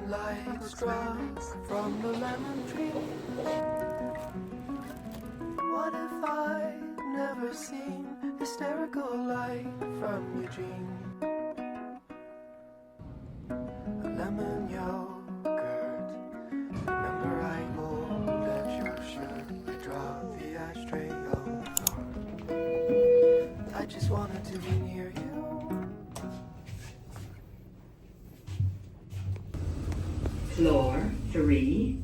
lights drop from the lemon tree. What if I'd never seen hysterical light from Eugene? A lemon yogurt. Remember I pulled at your shirt. I dropped the ashtray on the floor. I just wanted to be near you. Floor 3.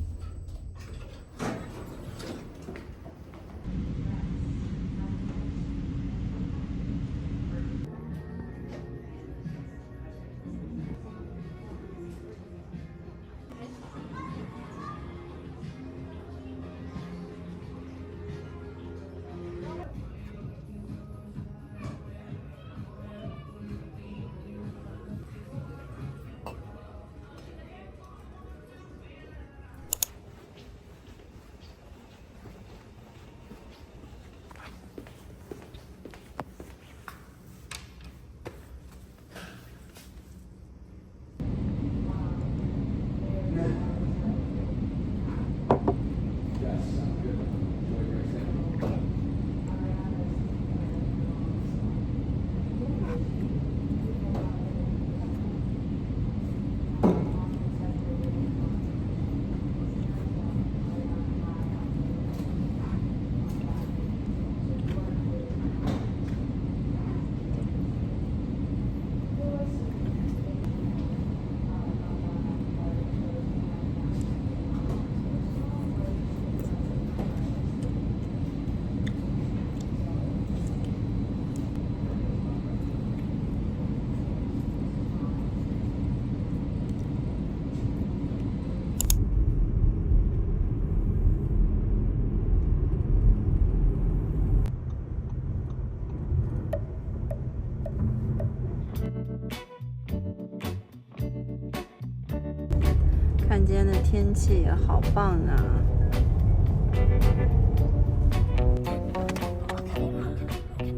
看今天的天气也好棒啊！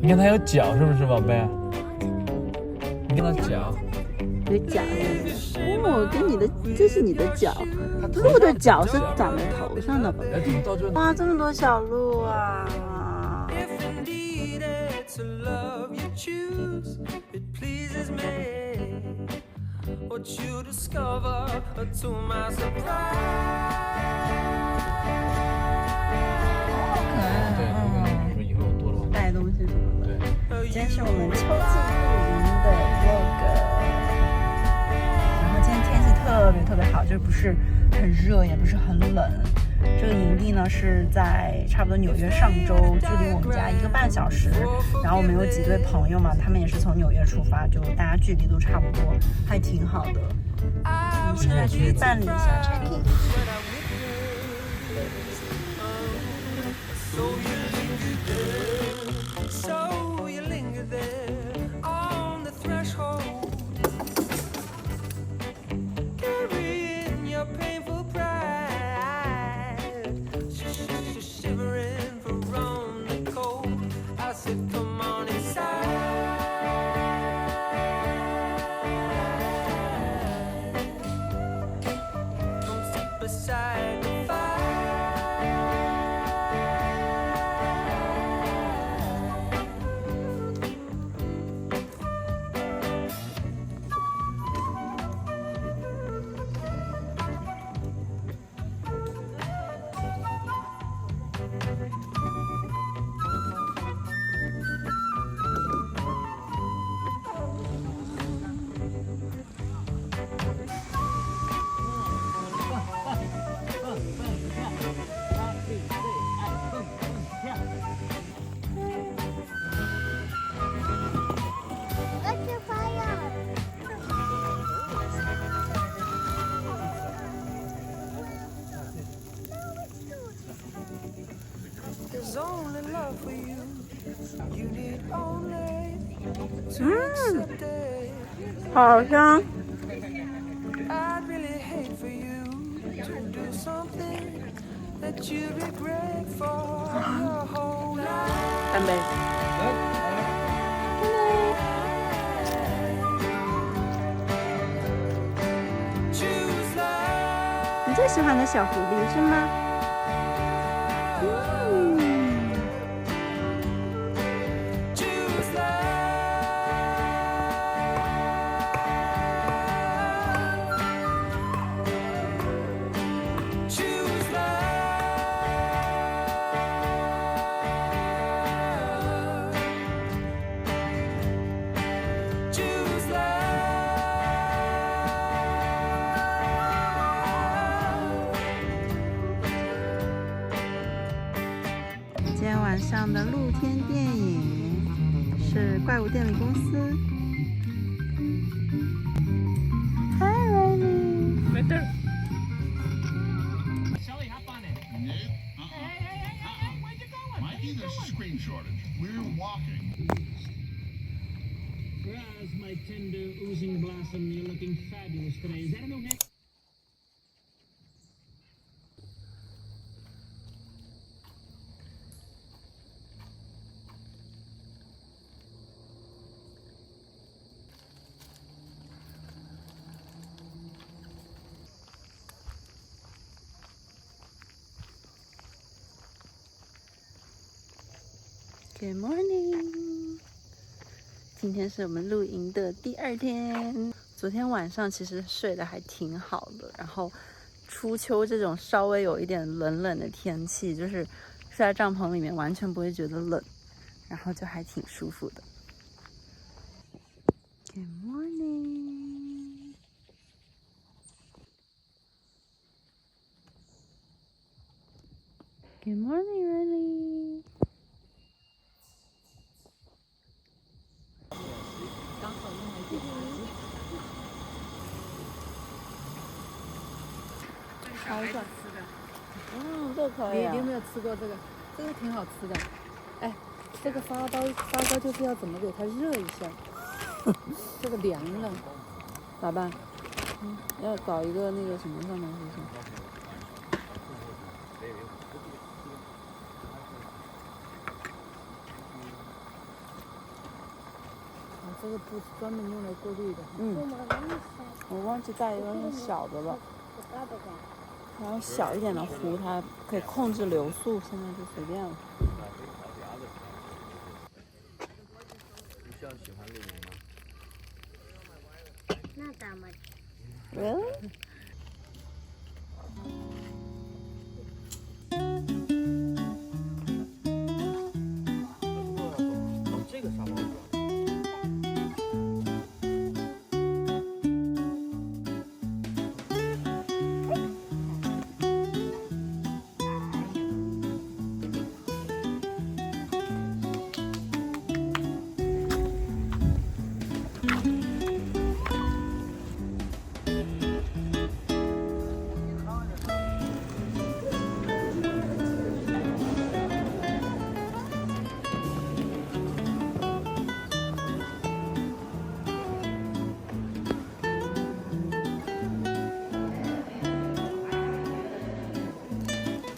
你看它有脚是不是，宝贝？你看它脚，有脚哦，跟你的，这是你的脚。鹿的脚是长在头上的吧？哎，怎么到这？哇，这么多小鹿啊！ What you discover to my surprise. 对，我跟他们说以后多了。带东西什么的。对。今天是我们秋季露营的 vlog。然后今天天气特别好，就不是很热，也不是很冷。这个营地呢是在差不多纽约上州，距离我们家1个半小时。然后我们有几对朋友嘛，他们也是从纽约出发，就大家距离都差不多，还挺好的。现在去办理一下 check in。好香。干杯。最喜欢的小狐狸是吗？今天晚上的露天电影是怪物电力公司。Hi Riley。Right there. Shelly, hop on in. Hey, where'd you going? Mikey, there's a screen shortage. We're walking. Raz, my tender oozing blossom, you're looking fabulous today. Is that a new hair? Good morning。今天是我们露营的第2天。昨天晚上其实睡得还挺好的，然后初秋这种稍微有一点冷冷的天气，就是睡在帐篷里面完全不会觉得冷，然后就还挺舒服的。Good morning。Good morning, Riley。好一款吃的，这个可以啊你有没有吃过这个？这个挺好吃的。哎，这个发糕就是要怎么给它热一下，这个凉了。老爸，要搞一个那个什么上面是不是？这个不是专门用来过滤的。我忘记带一个那小的了。然后小一点的壶，它可以控制流速，现在就随便了。你需要喜欢露营吗？那怎么？ Really？ 这个沙包是吧？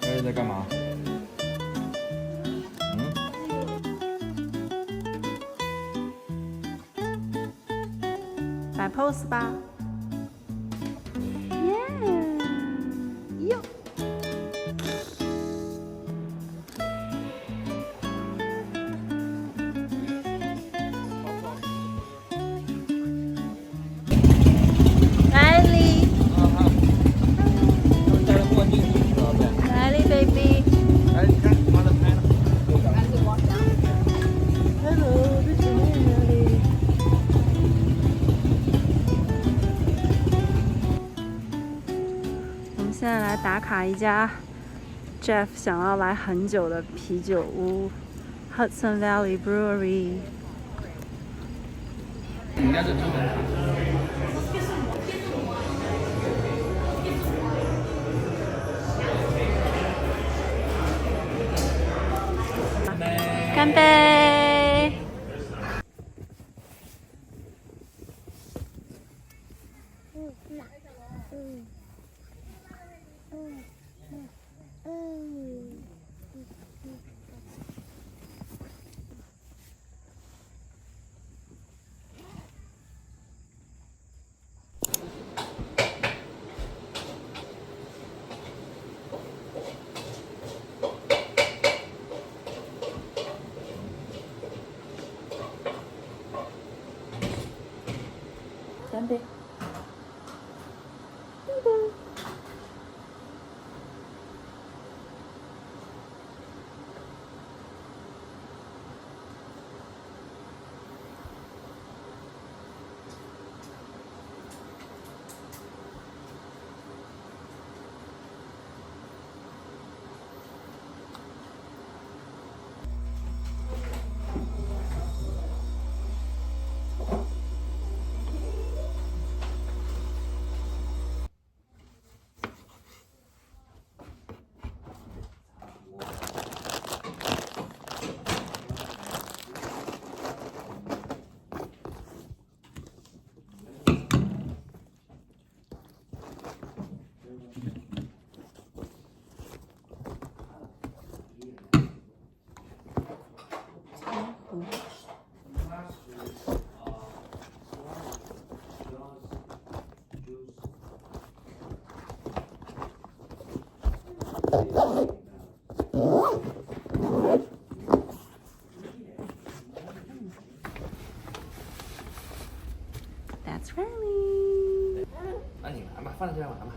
这是在干嘛？摆 pose 吧。耶！哟。Riley。戴着墨镜，知道不Riley baby。哎，你看，妈的拍了。 Hello， 这是 Riley。我们现在来打卡一家 Jeff 想要来很久的啤酒屋 ，Hudson Valley Brewery。应该是中文卡。 干杯！ That's Riley。那你玩吧，放在这边玩吧。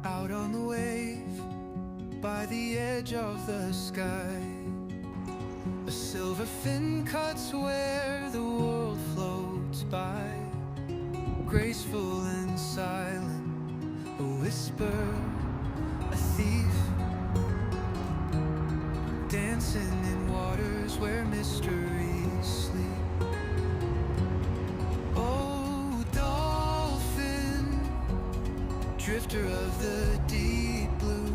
Out on the wave, by the edge of the sky, a silver fin cuts where the world floats by, graceful and silent, a whisper, a thief, dancing in waters where mysteries sleep. Oh, dolphin, drifter of the deep blue,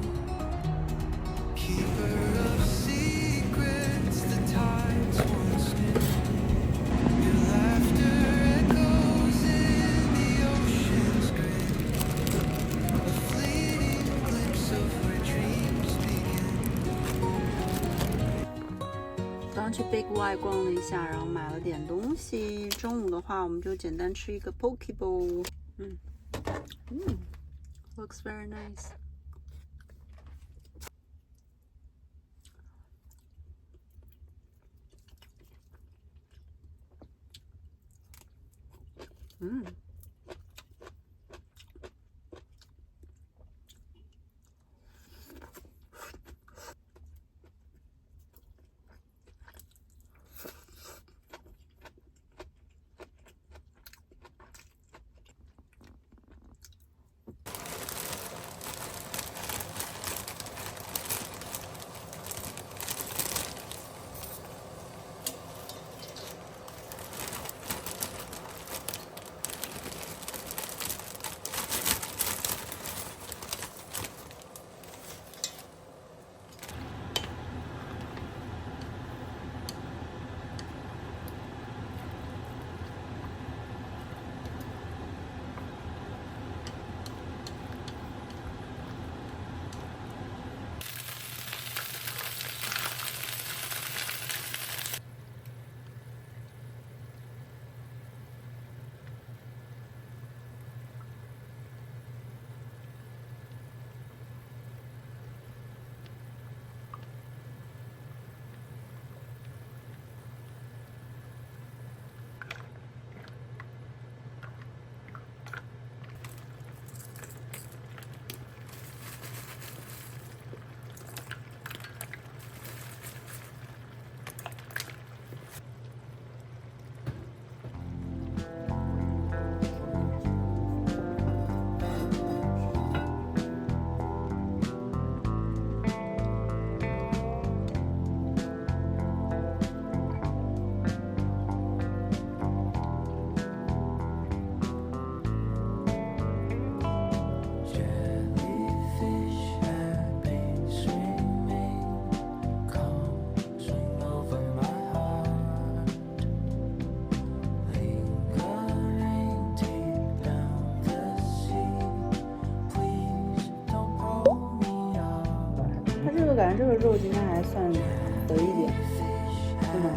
keeper of secrets the tides once knew. Your laughter echoes in the ocean's grin, a fleeting glimpse of where dreams begin. 早上去 Big Y 逛了一下，然后买了点东西。中午的话，我们就简单吃一个 Poke Bowl。Looks very nice. 就感觉这个肉今天还算肥一点，对吗？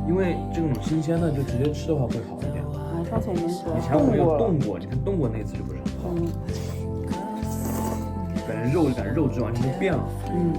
因为这种新鲜的就直接吃的话会好一点。啊，上次我们主以前我们有要冻冻过，你看冻过那次就不是很好，嗯感觉肉质完全就变了。嗯。